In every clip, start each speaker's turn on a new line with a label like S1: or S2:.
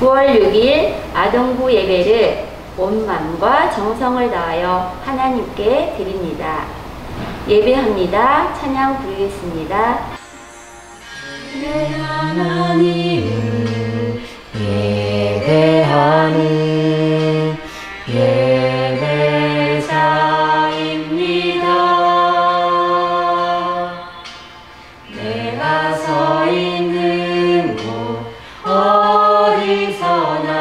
S1: 9월 6일 아동부 예배를 온 마음과 정성을 다하여 하나님께 드립니다. 예배합니다. 찬양 부르겠습니다.
S2: 내 하나님을 예배하는 예배자입니다. 내가 서 있는 곳 어디서나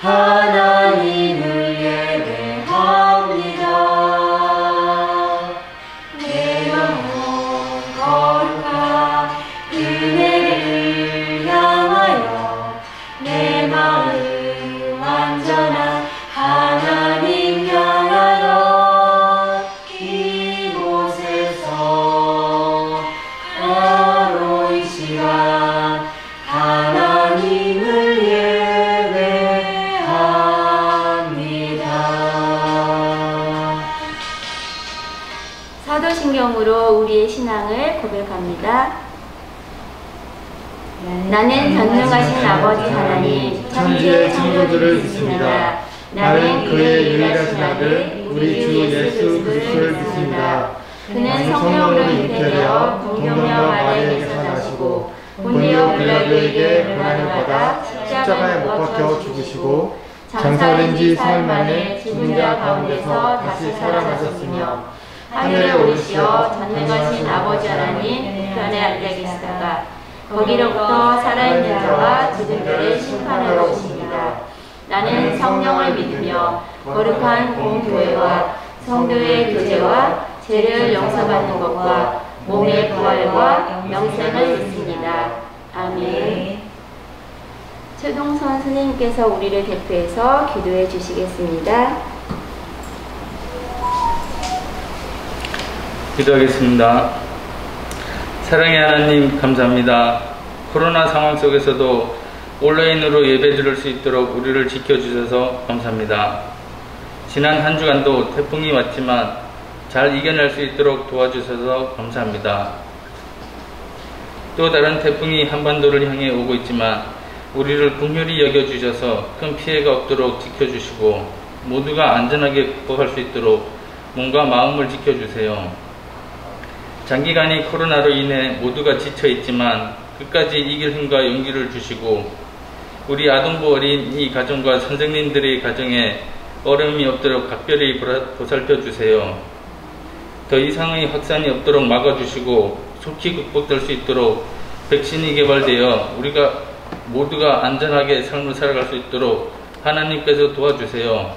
S2: 하나님을 예배합니다. 내 영혼 거룩한 은혜를 향하여 내 마음 완전한 하나님 향하여 이곳에서 바로 이 시간 하나님을 예배합니다.
S1: 사도신경으로 우리의 신앙을 고백합니다. 나는 전능하신 아버지 하나님 천지의 창조주를 믿습니다. 나는 그의 유일하신 아들 우리 주 예수 그리스도를 믿습니다. 그는 성령으로 잉태되어 동정녀 마리아에게서 나시고 본디오 빌라도에게 고난을 받아 십자가에 못 박혀 죽으시고 장사된 지 사흘 만에 죽은 자 가운데서 다시 살아나셨으며 하늘에 오르시어 전능하신 아버지 하나님 편에 앉아 계시다가 거기로부터 살아있는 자와 죽은 자를 심판하러 오십니다. 나는 성령을 믿으며 거룩한 공교회와 성도의 교제와 죄를 용서받는 것과 몸의 부활과 영생을 믿습니다. 아멘. 최동선 선생님께서 우리를 대표해서 기도해 주시겠습니다.
S3: 기도하겠습니다. 사랑의 하나님 감사합니다. 코로나 상황 속에서도 온라인으로 예배 드릴 수 있도록 우리를 지켜주셔서 감사합니다. 지난 한 주간도 태풍이 왔지만 잘 이겨낼 수 있도록 도와주셔서 감사합니다. 또 다른 태풍이 한반도를 향해 오고 있지만 우리를 긍휼히 여겨주셔서 큰 피해가 없도록 지켜주시고 모두가 안전하게 극복할 수 있도록 몸과 마음을 지켜주세요. 장기간의 코로나로 인해 모두가 지쳐있지만 끝까지 이길 힘과 용기를 주시고 우리 아동부 어린이 가정과 선생님들의 가정에 어려움이 없도록 각별히 보살펴 주세요. 더 이상의 확산이 없도록 막아주시고 속히 극복될 수 있도록 백신이 개발되어 우리가 모두가 안전하게 삶을 살아갈 수 있도록 하나님께서 도와주세요.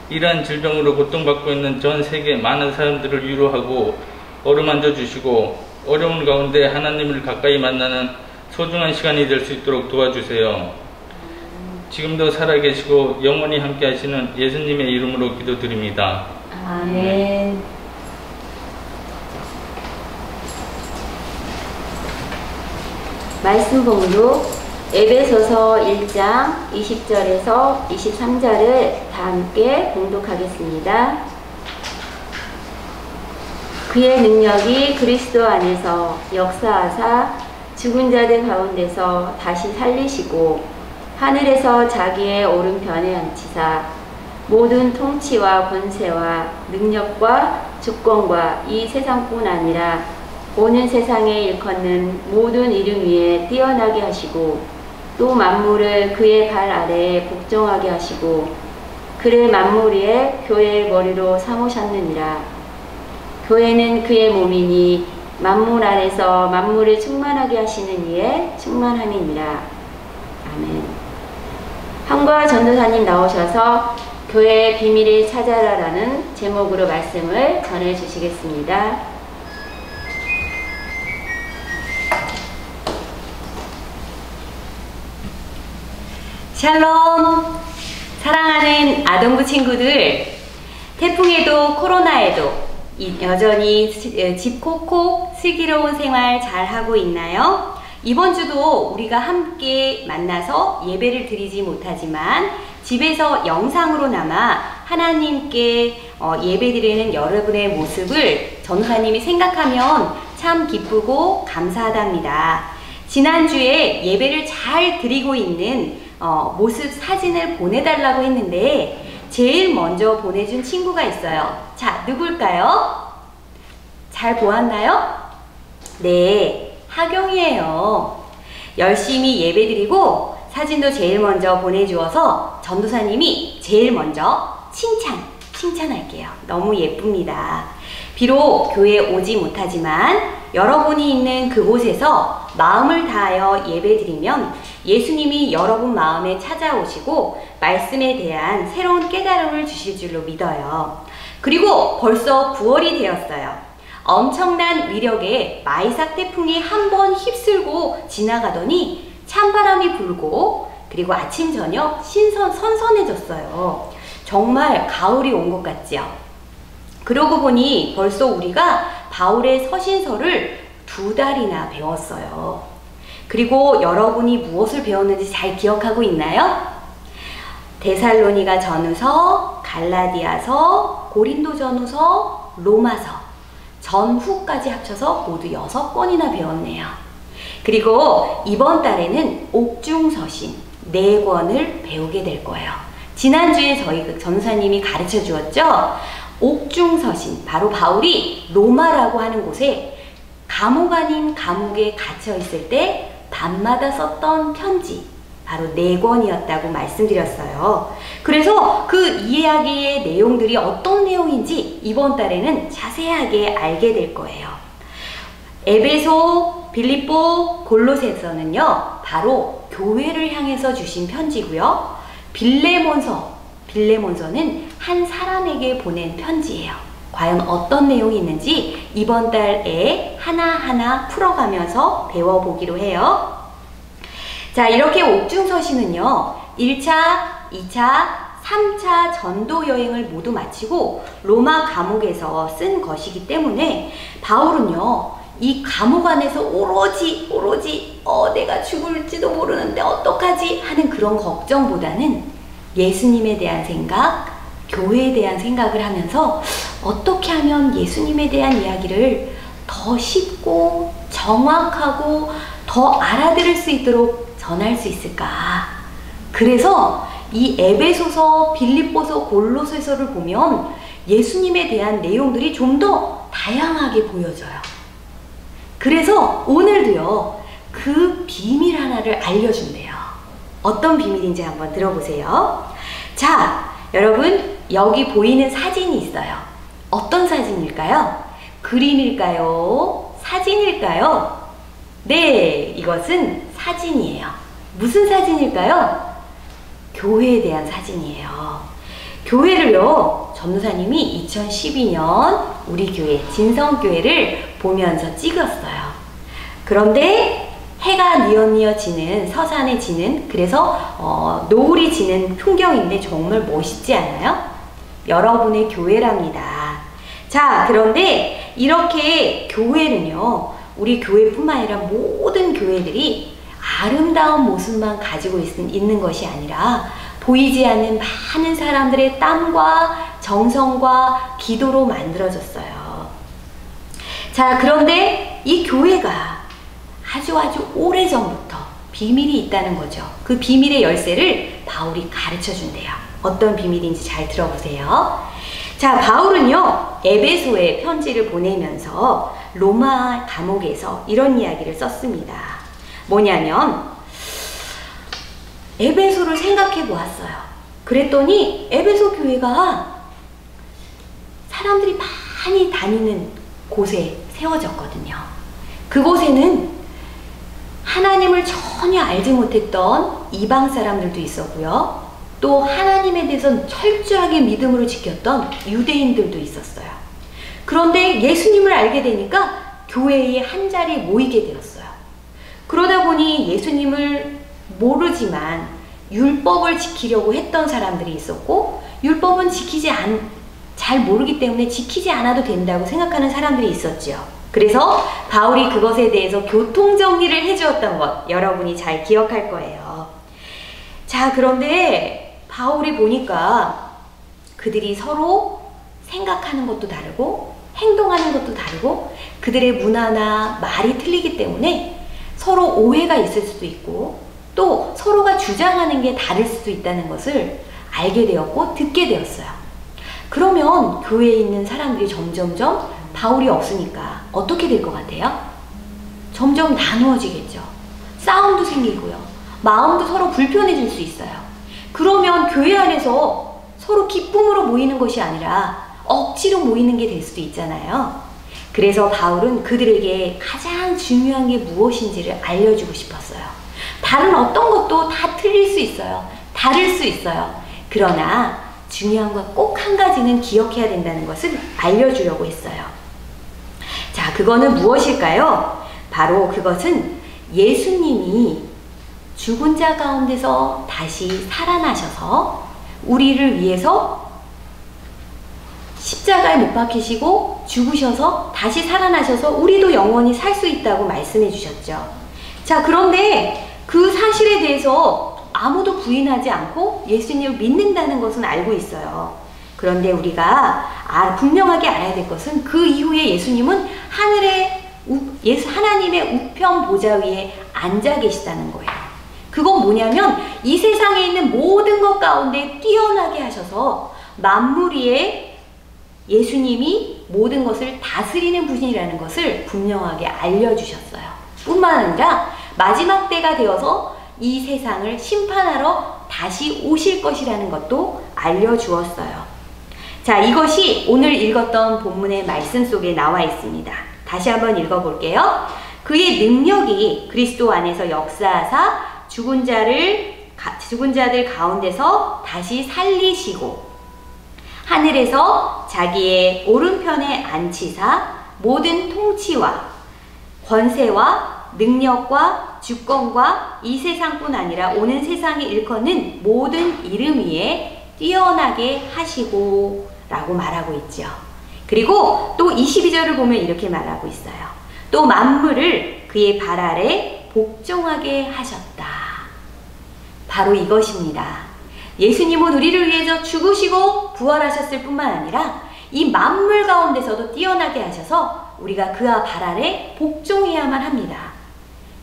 S3: 이러한 질병으로 고통받고 있는 전 세계 많은 사람들을 위로하고 어루만져 주시고 어려운 가운데 하나님을 가까이 만나는 소중한 시간이 될 수 있도록 도와주세요. 지금도 살아계시고 영원히 함께 하시는 예수님의 이름으로 기도드립니다.
S1: 아멘. 말씀 봉독 에베소서 1장 20절에서 23절을 다 함께 봉독하겠습니다. 그의 능력이 그리스도 안에서 역사하사 죽은 자들 가운데서 다시 살리시고 하늘에서 자기의 오른편에 앉히사 모든 통치와 권세와 능력과 주권과 이 세상뿐 아니라 오는 세상에 일컫는 모든 이름 위에 뛰어나게 하시고 또 만물을 그의 발 아래에 복종하게 하시고 그를 만물 위에 교회의 머리로 삼으셨느니라. 교회는 그의 몸이니 만물 안에서 만물을 충만하게 하시는 이에 충만함이니라. 아멘. 한과 전도사님 나오셔서 교회의 비밀을 찾아라라는 제목으로 말씀을 전해 주시겠습니다.
S4: 샬롬! 사랑하는 아동부 친구들, 태풍에도 코로나에도 여전히 집 콕콕 슬기로운 생활 잘 하고 있나요? 이번 주도 우리가 함께 만나서 예배를 드리지 못하지만 집에서 영상으로나마 하나님께 예배 드리는 여러분의 모습을 전도사님이 생각하면 참 기쁘고 감사하답니다. 지난주에 예배를 잘 드리고 있는 모습 사진을 보내달라고 했는데 제일 먼저 보내준 친구가 있어요. 자, 누굴까요? 잘 보았나요? 네, 하경이에요. 열심히 예배 드리고 사진도 제일 먼저 보내주어서 전도사님이 제일 먼저 칭찬할게요. 너무 예쁩니다. 비록 교회에 오지 못하지만 여러분이 있는 그곳에서 마음을 다하여 예배드리면 예수님이 여러분 마음에 찾아오시고 말씀에 대한 새로운 깨달음을 주실 줄로 믿어요. 그리고 벌써 9월이 되었어요. 엄청난 위력의 마이삭 태풍이 한번 휩쓸고 지나가더니 찬바람이 불고 그리고 아침 저녁 선선해졌어요. 정말 가을이 온 것 같지요? 그러고 보니 벌써 우리가 바울의 서신서를 2달이나 배웠어요. 그리고 여러분이 무엇을 배웠는지 잘 기억하고 있나요? 데살로니가 전후서, 갈라디아서, 고린도 전후서, 로마서, 전후까지 합쳐서 모두 6권이나 배웠네요. 그리고 이번 달에는 옥중서신 4권을 배우게 될 거예요. 지난주에 저희 전사님이 가르쳐 주었죠? 옥중서신, 바로 바울이 로마라고 하는 곳에 감옥 아닌 감옥에 갇혀 있을 때 밤마다 썼던 편지, 바로 4권이었다고 말씀드렸어요. 그래서 그 이야기의 내용들이 어떤 내용인지 이번 달에는 자세하게 알게 될 거예요. 에베소, 빌립보, 골로새서는요, 바로 교회를 향해서 주신 편지고요. 빌레몬서는 한 사람에게 보낸 편지예요. 과연 어떤 내용이 있는지 이번 달에 하나하나 풀어가면서 배워보기로 해요. 자, 이렇게 옥중서신은요, 1차, 2차, 3차 전도 여행을 모두 마치고 로마 감옥에서 쓴 것이기 때문에 바울은요, 이 감옥 안에서 오로지 내가 죽을지도 모르는데 어떡하지 하는 그런 걱정보다는 예수님에 대한 생각, 교회에 대한 생각을 하면서 어떻게 하면 예수님에 대한 이야기를 더 쉽고 정확하고 더 알아들을 수 있도록 전할 수 있을까? 그래서 이 에베소서, 빌립보서, 골로새서를 보면 예수님에 대한 내용들이 좀 더 다양하게 보여져요. 그래서 오늘도요, 그 비밀 하나를 알려준대요. 어떤 비밀인지 한번 들어보세요. 자, 여러분, 여기 보이는 사진이 있어요. 어떤 사진일까요? 그림일까요? 사진일까요? 네, 이것은 사진이에요. 무슨 사진일까요? 교회에 대한 사진이에요. 교회를요, 전도사님이 2012년 우리 교회, 진성교회를 보면서 찍었어요. 그런데 해가 뉘엿뉘엿 지는, 서산에 지는, 그래서 노을이 지는 풍경인데 정말 멋있지 않아요? 여러분의 교회랍니다. 자, 그런데 이렇게 교회는요, 우리 교회뿐만 아니라 모든 교회들이 아름다운 모습만 가지고 있는 것이 아니라 보이지 않는 많은 사람들의 땀과 정성과 기도로 만들어졌어요. 자, 그런데 이 교회가 아주 오래전부터 비밀이 있다는 거죠. 그 비밀의 열쇠를 바울이 가르쳐 준대요. 어떤 비밀인지 잘 들어보세요. 자, 바울은요, 에베소에 편지를 보내면서 로마 감옥에서 이런 이야기를 썼습니다. 뭐냐면, 에베소를 생각해 보았어요. 그랬더니 에베소 교회가 사람들이 많이 다니는 곳에 세워졌거든요. 그곳에는 하나님을 전혀 알지 못했던 이방 사람들도 있었고요. 또 하나님에 대해서 철저하게 믿음으로 지켰던 유대인들도 있었어요. 그런데 예수님을 알게 되니까 교회에 한 자리에 모이게 되었어요. 그러다 보니 예수님을 모르지만 율법을 지키려고 했던 사람들이 있었고, 율법은 잘 모르기 때문에 지키지 않아도 된다고 생각하는 사람들이 있었죠. 그래서 바울이 그것에 대해서 교통정리를 해주었던 것, 여러분이 잘 기억할 거예요. 자, 그런데 바울이 보니까 그들이 서로 생각하는 것도 다르고 행동하는 것도 다르고 그들의 문화나 말이 틀리기 때문에 서로 오해가 있을 수도 있고 또 서로가 주장하는 게 다를 수도 있다는 것을 알게 되었고 듣게 되었어요. 그러면 교회에 있는 사람들이 점점점 바울이 없으니까 어떻게 될 것 같아요? 점점 나누어지겠죠. 싸움도 생기고요. 마음도 서로 불편해질 수 있어요. 그러면 교회 안에서 서로 기쁨으로 모이는 것이 아니라 억지로 모이는 게 될 수도 있잖아요. 그래서 바울은 그들에게 가장 중요한 게 무엇인지를 알려주고 싶었어요. 다른 어떤 것도 다 틀릴 수 있어요. 다를 수 있어요. 그러나 중요한 건 꼭 한 가지는 기억해야 된다는 것을 알려주려고 했어요. 자, 그거는 무엇일까요? 바로 그것은 예수님이 죽은 자 가운데서 다시 살아나셔서 우리를 위해서 십자가에 못 박히시고 죽으셔서 다시 살아나셔서 우리도 영원히 살 수 있다고 말씀해 주셨죠. 자, 그런데 그 사실에 대해서 아무도 부인하지 않고 예수님을 믿는다는 것은 알고 있어요. 그런데 우리가 분명하게 알아야 될 것은 그 이후에 예수님은 하나님의 우편 보좌 위에 앉아 계시다는 거예요. 그건 뭐냐면 이 세상에 있는 모든 것 가운데 뛰어나게 하셔서 만물 위에 예수님이 모든 것을 다스리는 분이라는 것을 분명하게 알려주셨어요. 뿐만 아니라 마지막 때가 되어서 이 세상을 심판하러 다시 오실 것이라는 것도 알려주었어요. 자, 이것이 오늘 읽었던 본문의 말씀 속에 나와 있습니다. 다시 한번 읽어볼게요. 그의 능력이 그리스도 안에서 역사하사 죽은 자들 가운데서 다시 살리시고 하늘에서 자기의 오른편에 앉히사 모든 통치와 권세와 능력과 주권과 이 세상뿐 아니라 오는 세상에 일컫는 모든 이름 위에 뛰어나게 하시고 라고 말하고 있죠. 그리고 또 22절을 보면 이렇게 말하고 있어요. 또 만물을 그의 발 아래 복종하게 하셨다. 바로 이것입니다. 예수님은 우리를 위해서 죽으시고 부활하셨을 뿐만 아니라 이 만물 가운데서도 뛰어나게 하셔서 우리가 그와 발 아래 복종해야만 합니다.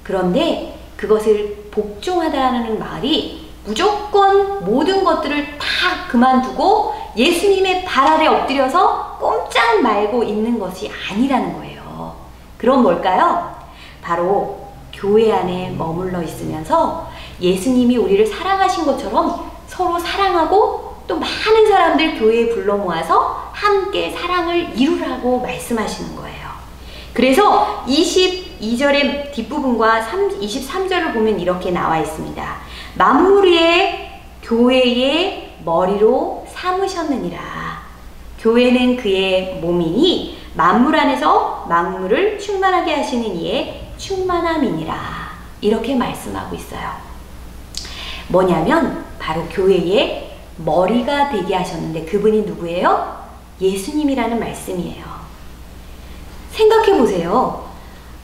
S4: 그런데 그것을 복종하다라는 말이 무조건 모든 것들을 다 그만두고 예수님의 발 아래 엎드려서 꼼짝 말고 있는 것이 아니라는 거예요. 그럼 뭘까요? 바로 교회 안에 머물러 있으면서 예수님이 우리를 사랑하신 것처럼 서로 사랑하고 또 많은 사람들 교회에 불러 모아서 함께 사랑을 이루라고 말씀하시는 거예요. 그래서 22절의 뒷부분과 23절을 보면 이렇게 나와 있습니다. 만물 위에 교회의 머리로 삼으셨느니라. 교회는 그의 몸이니 만물 안에서 만물을 충만하게 하시는 이의 충만함이니라. 이렇게 말씀하고 있어요. 뭐냐면 바로 교회의 머리가 되게 하셨는데 그분이 누구예요? 예수님이라는 말씀이에요. 생각해 보세요.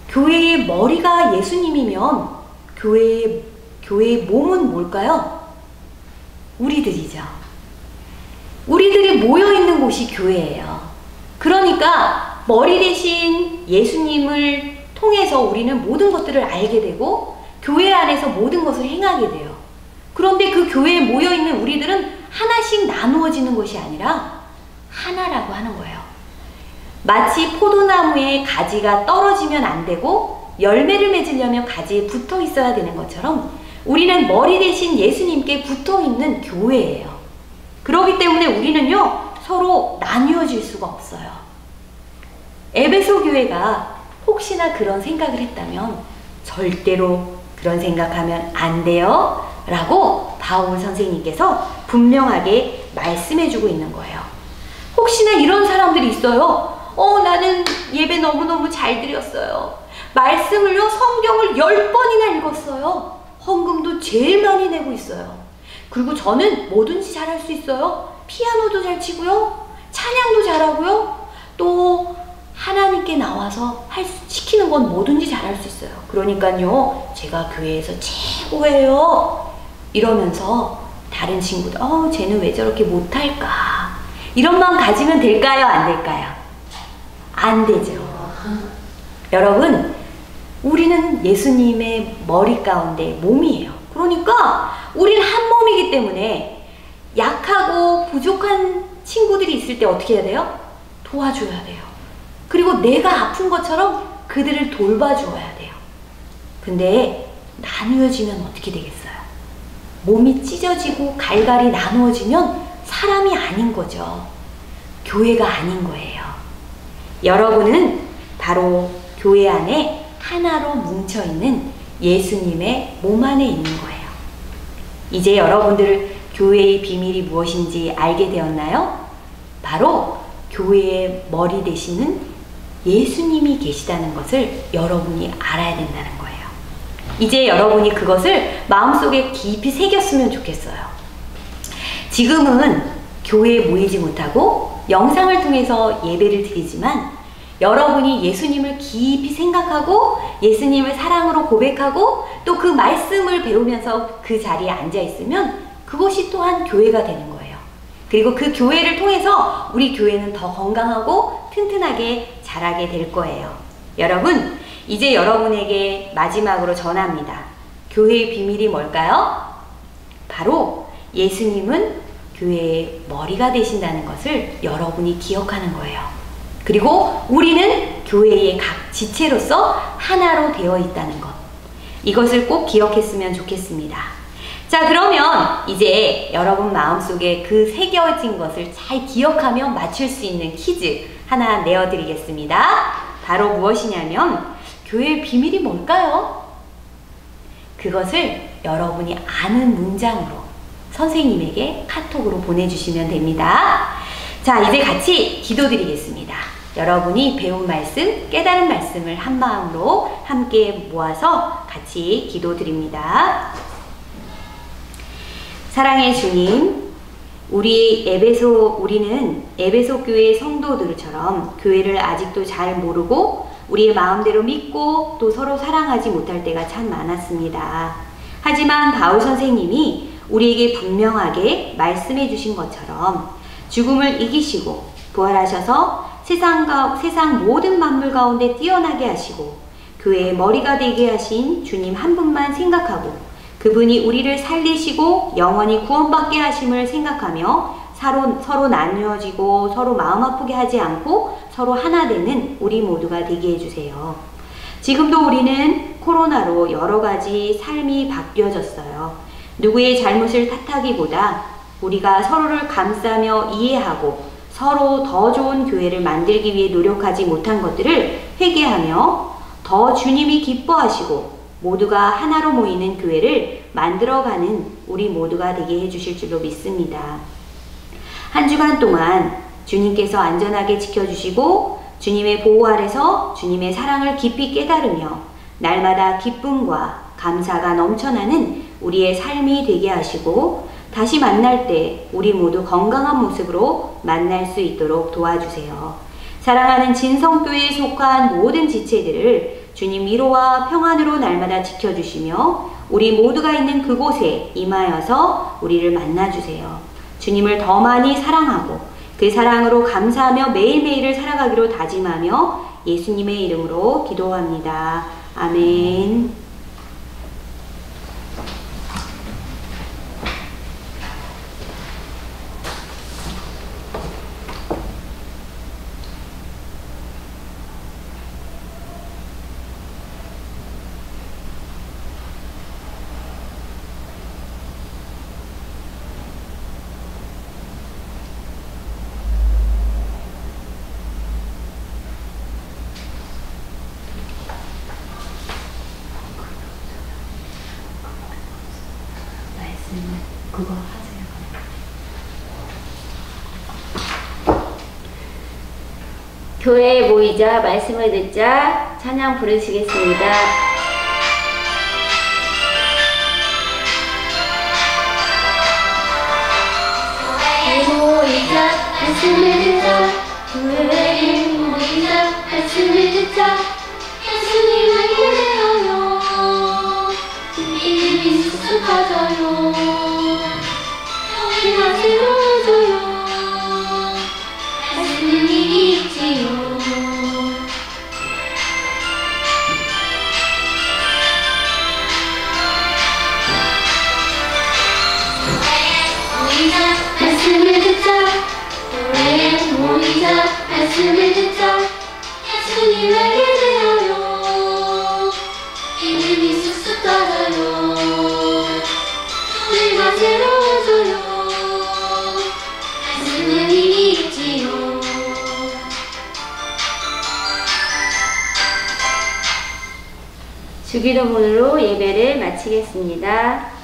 S4: 교회의 머리가 예수님이면 교회의 몸은 뭘까요? 우리들이죠. 우리들이 모여있는 곳이 교회예요. 그러니까 머리 대신 예수님을 통해서 우리는 모든 것들을 알게 되고 교회 안에서 모든 것을 행하게 돼요. 그런데 그 교회에 모여있는 우리들은 하나씩 나누어지는 것이 아니라 하나라고 하는 거예요. 마치 포도나무에 가지가 떨어지면 안 되고 열매를 맺으려면 가지에 붙어 있어야 되는 것처럼 우리는 머리 대신 예수님께 붙어 있는 교회예요. 그렇기 때문에 우리는요 서로 나뉘어질 수가 없어요. 에베소 교회가 혹시나 그런 생각을 했다면 절대로 그런 생각하면 안 돼요 라고 바울 선생님께서 분명하게 말씀해주고 있는 거예요. 혹시나 이런 사람들이 있어요. 나는 예배 너무너무 잘 드렸어요. 말씀을요 성경을 10번이나 읽었어요. 헌금도 제일 많이 내고 있어요. 그리고 저는 뭐든지 잘할 수 있어요. 피아노도 잘 치고요. 찬양도 잘하고요. 또 하나님께 나와서 시키는 건 뭐든지 잘할 수 있어요. 그러니까요 제가 교회에서 최고예요. 이러면서 다른 친구들 쟤는 왜 저렇게 못할까 이런 마음 가지면 될까요? 안 될까요? 안 되죠. 여러분 우리는 예수님의 머리 가운데 몸이에요. 그러니까 우리는 한 몸이기 때문에 약하고 부족한 친구들이 있을 때 어떻게 해야 돼요? 도와줘야 돼요. 그리고 내가 아픈 것처럼 그들을 돌봐주어야 돼요. 근데 나누어지면 어떻게 되겠어요? 몸이 찢어지고 갈갈이 나누어지면 사람이 아닌 거죠. 교회가 아닌 거예요. 여러분은 바로 교회 안에 하나로 뭉쳐있는 예수님의 몸 안에 있는 거예요. 이제 여러분들 교회의 비밀이 무엇인지 알게 되었나요? 바로 교회의 머리 되시는 예수님이 계시다는 것을 여러분이 알아야 된다는 거예요. 이제 여러분이 그것을 마음속에 깊이 새겼으면 좋겠어요. 지금은 교회에 모이지 못하고 영상을 통해서 예배를 드리지만 여러분이 예수님을 깊이 생각하고 예수님을 사랑으로 고백하고 또 그 말씀을 배우면서 그 자리에 앉아 있으면 그것이 또한 교회가 되는 거예요. 그리고 그 교회를 통해서 우리 교회는 더 건강하고 튼튼하게 자라게 될 거예요. 여러분, 이제 여러분에게 마지막으로 전합니다. 교회의 비밀이 뭘까요? 바로 예수님은 교회의 머리가 되신다는 것을 여러분이 기억하는 거예요. 그리고 우리는 교회의 각 지체로서 하나로 되어 있다는 것. 이것을 꼭 기억했으면 좋겠습니다. 자, 그러면 이제 여러분 마음속에 그 새겨진 것을 잘 기억하며 맞출 수 있는 퀴즈 하나 내어드리겠습니다. 바로 무엇이냐면 교회의 비밀이 뭘까요? 그것을 여러분이 아는 문장으로 선생님에게 카톡으로 보내주시면 됩니다. 자, 이제 같이 기도드리겠습니다. 여러분이 배운 말씀, 깨달은 말씀을 한 마음으로 함께 모아서 같이 기도드립니다. 사랑의 주님, 우리는 에베소 교회 성도들처럼 교회를 아직도 잘 모르고 우리의 마음대로 믿고 또 서로 사랑하지 못할 때가 참 많았습니다. 하지만 바울 선생님이 우리에게 분명하게 말씀해 주신 것처럼 죽음을 이기시고 부활하셔서 세상 모든 만물 가운데 뛰어나게 하시고 교회의 머리가 되게 하신 주님 한 분만 생각하고 그분이 우리를 살리시고 영원히 구원받게 하심을 생각하며 서로 나누어지고 서로 마음 아프게 하지 않고 서로 하나 되는 우리 모두가 되게 해주세요. 지금도 우리는 코로나로 여러 가지 삶이 바뀌어졌어요. 누구의 잘못을 탓하기보다 우리가 서로를 감싸며 이해하고 서로 더 좋은 교회를 만들기 위해 노력하지 못한 것들을 회개하며 더 주님이 기뻐하시고 모두가 하나로 모이는 교회를 만들어가는 우리 모두가 되게 해주실 줄로 믿습니다. 한 주간 동안 주님께서 안전하게 지켜주시고 주님의 보호 아래서 주님의 사랑을 깊이 깨달으며 날마다 기쁨과 감사가 넘쳐나는 우리의 삶이 되게 하시고 다시 만날 때 우리 모두 건강한 모습으로 만날 수 있도록 도와주세요. 사랑하는 진성교회에 속한 모든 지체들을 주님 위로와 평안으로 날마다 지켜주시며 우리 모두가 있는 그곳에 임하여서 우리를 만나주세요. 주님을 더 많이 사랑하고 그 사랑으로 감사하며 매일매일을 살아가기로 다짐하며 예수님의 이름으로 기도합니다. 아멘.
S2: 그거 하세요.
S1: 교회에 모이자 말씀을 듣자 찬양 부르시겠습니다. 교회에 모이자 말씀을 듣자 교회에 모이자 말씀을 듣자 예수님을 예배하여 주님이 수습하자요 교회가 세워져요 말씀이 있지요
S2: 말씀을 듣자 교회에 모이자 말씀을 듣자 예수님에게 대하여 이름이 쑥쑥 따라요 우리가 새로워져요 말씀은 힘이 있지요
S1: 주기도문으로 예배를 마치겠습니다.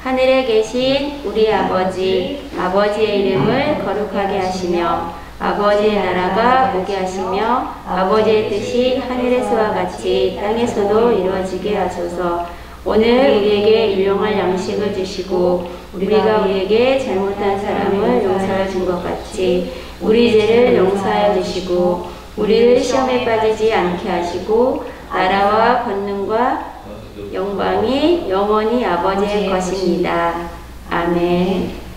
S1: 하늘에 계신 우리 아버지, 아버지의 이름을 거룩하게 하시며 아버지의 나라가 오게 하시며 아버지의 뜻이 하늘에서와 같이 땅에서도 이루어지게 하소서. 오늘 우리에게 일용할 양식을 주시고 우리가 우리에게 잘못한 사람을 용서해 준 것 같이 우리 죄를 용서하여 주시고 우리를 시험에 빠지지 않게 하시고 나라와 권능과 영광이 영원히 아버지의 것입니다. 아멘.